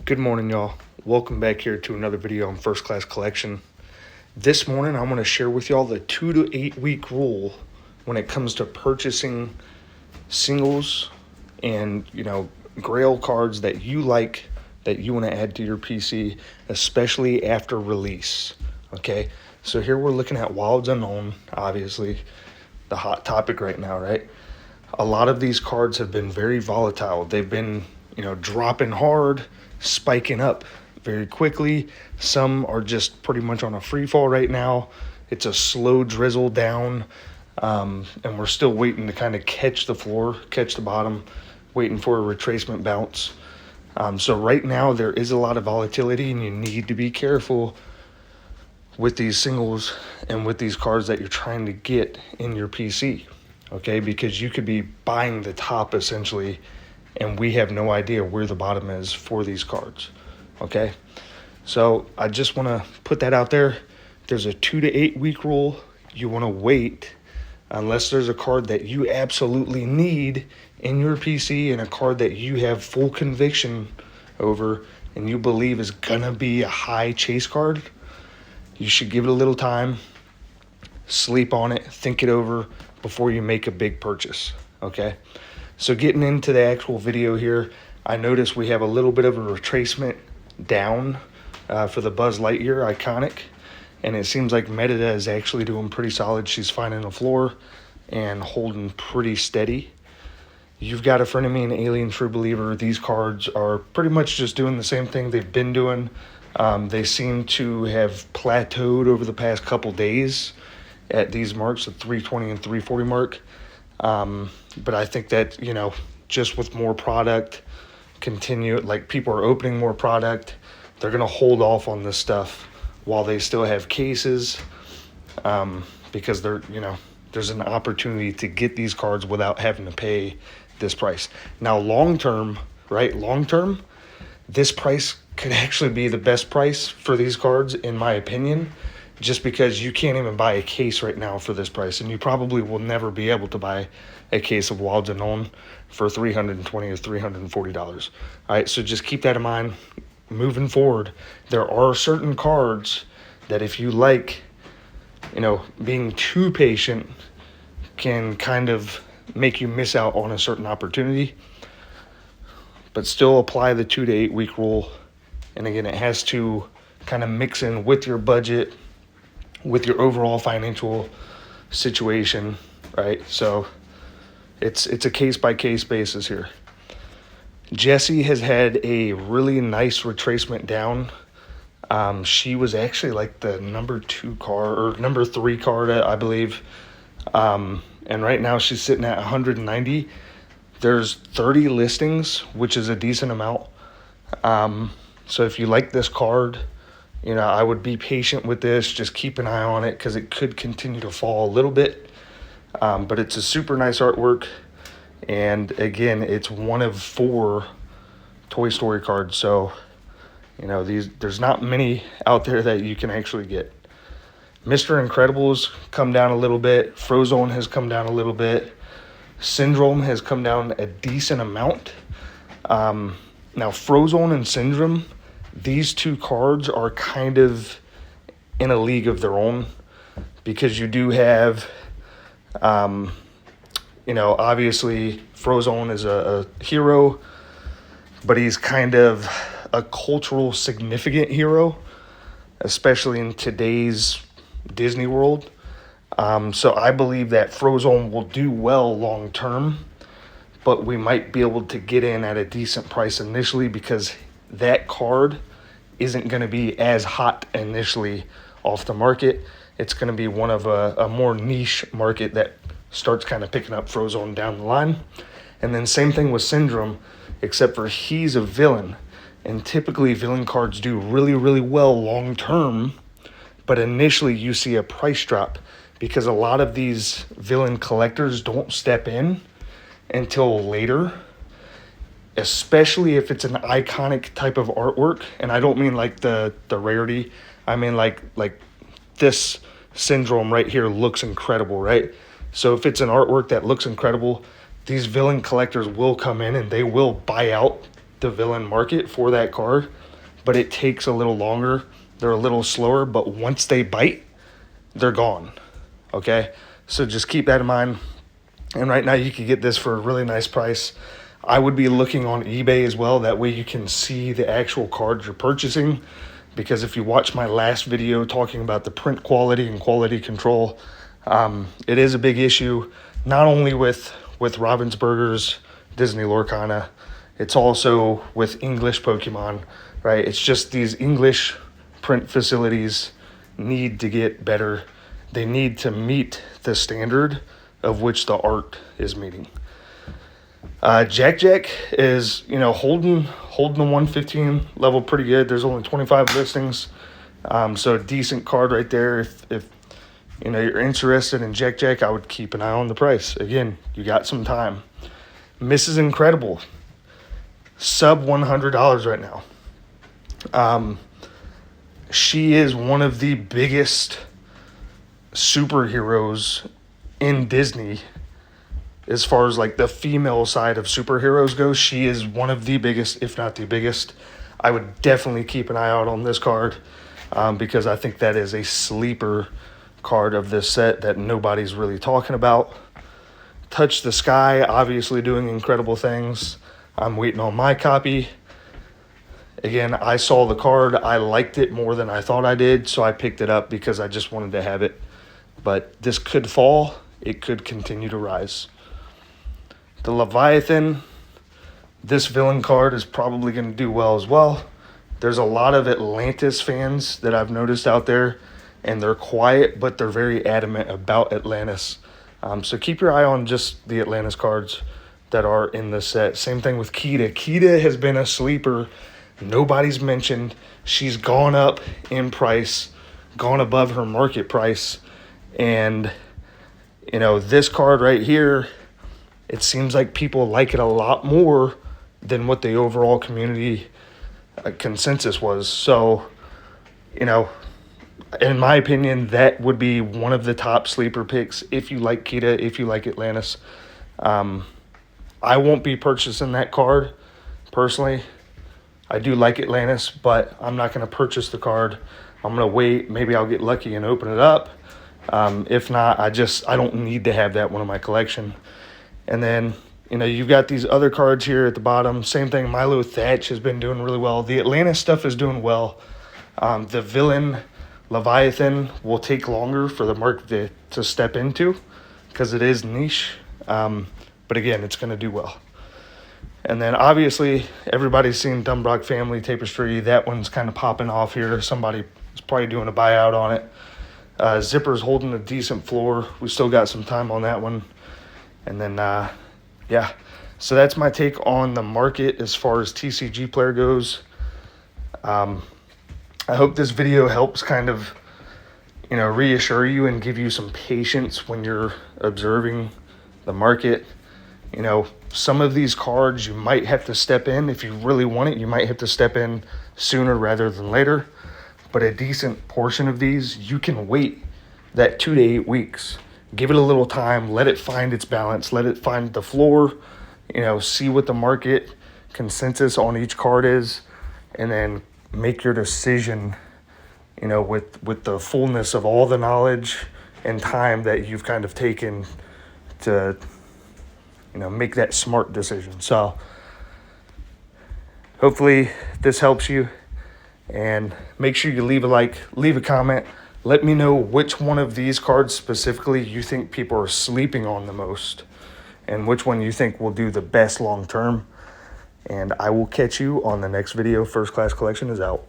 Good morning, y'all. Welcome back here to another video on First Class Collection. This morning, I'm going to share with y'all the 2 to 8 week rule when it comes to purchasing singles and, grail cards that you like, that you want to add to your PC, especially after release. Okay, so here we're looking at Wilds Unknown, obviously, the hot topic right now, right? A lot of these cards have been very volatile. They've been, dropping hard, spiking up very quickly. Some are just pretty much on a free fall right now. It's a slow drizzle down, and we're still waiting to kind of catch the floor, catch the bottom, waiting for a retracement bounce. So right now there is a lot of volatility, and you need to be careful with these singles and with these cards that you're trying to get in your PC, okay? Because you could be buying the top essentially, and we have no idea where the bottom is for these cards, okay? So I just want to put that out there. There's a 2 to 8 week rule. You want to wait unless there's a card that you absolutely need in your PC and a card that you have full conviction over and you believe is gonna be a high chase card. You should give it a little time, sleep on it, think it over before you make a big purchase, okay? So getting into the actual video here, I noticed we have a little bit of a retracement down for the Buzz Lightyear Iconic, and it seems like Merida is actually doing pretty solid. She's finding the floor and holding pretty steady. You've got a Friend of Me, an Alien True Believer. These cards are pretty much just doing the same thing they've been doing. They seem to have plateaued over the past couple days at these marks, the 320 and 340 mark. But I think that, just with more product, people are opening more product, they're going to hold off on this stuff while they still have cases, because there's an opportunity to get these cards without having to pay this price. Now, long term, this price could actually be the best price for these cards, in my opinion, just because you can't even buy a case right now for this price, and you probably will never be able to buy a case of Wilds Unknown for $320 or $340. All right, so just keep that in mind moving forward. There are certain cards that if you like, being too patient can kind of make you miss out on a certain opportunity, but still apply the 2 to 8 week rule. And again, it has to kind of mix in with your budget, with your overall financial situation, right? So it's a case-by-case basis here. Jessie has had a really nice retracement down. She was actually like the number 3 card, I believe. And right now she's sitting at 190. There's 30 listings, which is a decent amount. So if you like this card, I would be patient with this. Just keep an eye on it because it could continue to fall a little bit. But it's a super nice artwork. And again, it's one of 4 Toy Story cards. So, there's not many out there that you can actually get. Mr. Incredible's come down a little bit. Frozone has come down a little bit. Syndrome has come down a decent amount. Now, Frozone and Syndrome, these 2 cards are kind of in a league of their own because you do have, obviously Frozone is a hero, but he's kind of a cultural significant hero, especially in today's Disney World. So I believe that Frozone will do well long term, but we might be able to get in at a decent price initially because that card isn't going to be as hot initially off the market. It's going to be one of a more niche market that starts kind of picking up Frozone down the line. And then same thing with Syndrome, except for he's a villain. And typically villain cards do really, really well long term, but initially you see a price drop because a lot of these villain collectors don't step in until later, especially if it's an iconic type of artwork. And I don't mean like the rarity. I mean like this Syndrome right here looks incredible, right? So if it's an artwork that looks incredible, these villain collectors will come in and they will buy out the villain market for that card, but it takes a little longer. They're a little slower, but once they bite, they're gone. Okay, so just keep that in mind. And right now you can get this for a really nice price. I would be looking on eBay as well. That way you can see the actual cards you're purchasing. Because if you watch my last video talking about the print quality and quality control, it is a big issue, not only with Ravensburger's Disney Lorcana, it's also with English Pokemon, right? It's just these English print facilities need to get better. They need to meet the standard of which the art is meeting. Jack is, holding the 115 level pretty good. There's only 25 listings, so a decent card right there. If you're interested in Jack, I would keep an eye on the price. Again, you got some time. Mrs. Incredible, sub $100 right now. She is one of the biggest superheroes in Disney. As far as like the female side of superheroes goes, she is one of the biggest, if not the biggest. I would definitely keep an eye out on this card because I think that is a sleeper card of this set that nobody's really talking about. Touch the Sky, obviously doing incredible things. I'm waiting on my copy. Again, I saw the card. I liked it more than I thought I did, so I picked it up because I just wanted to have it. But this could fall. It could continue to rise. The Leviathan, this villain card is probably going to do well as well. There's a lot of Atlantis fans that I've noticed out there, and they're quiet, but they're very adamant about Atlantis. So keep your eye on just the Atlantis cards that are in the set. Same thing with Kita. Kita has been a sleeper. Nobody's mentioned. She's gone up in price, gone above her market price. And, this card right here, it seems like people like it a lot more than what the overall community consensus was. So, in my opinion, that would be one of the top sleeper picks if you like Kita, if you like Atlantis. I won't be purchasing that card personally. I do like Atlantis, but I'm not going to purchase the card. I'm going to wait. Maybe I'll get lucky and open it up. If not, I don't need to have that one in my collection. And then, you've got these other cards here at the bottom. Same thing, Milo Thatch has been doing really well. The Atlantis stuff is doing well. The villain Leviathan will take longer for the market to step into because it is niche. But again, it's going to do well. And then obviously everybody's seen Dumbrock Family Tapestry. That one's kind of popping off here. Somebody is probably doing a buyout on it. Zipper's holding a decent floor. We still got some time on that one. And then, so that's my take on the market as far as TCG Player goes. I hope this video helps kind of, reassure you and give you some patience when you're observing the market. Some of these cards you might have to step in. If you really want it, you might have to step in sooner rather than later. But a decent portion of these, you can wait that 2 to 8 weeks. Give it a little time, let it find its balance, let it find the floor, see what the market consensus on each card is, and then make your decision, with the fullness of all the knowledge and time that you've kind of taken to, make that smart decision. So hopefully this helps you, and make sure you leave a like, leave a comment. Let me know which one of these cards specifically you think people are sleeping on the most and which one you think will do the best long term. And I will catch you on the next video. First Class Collection is out.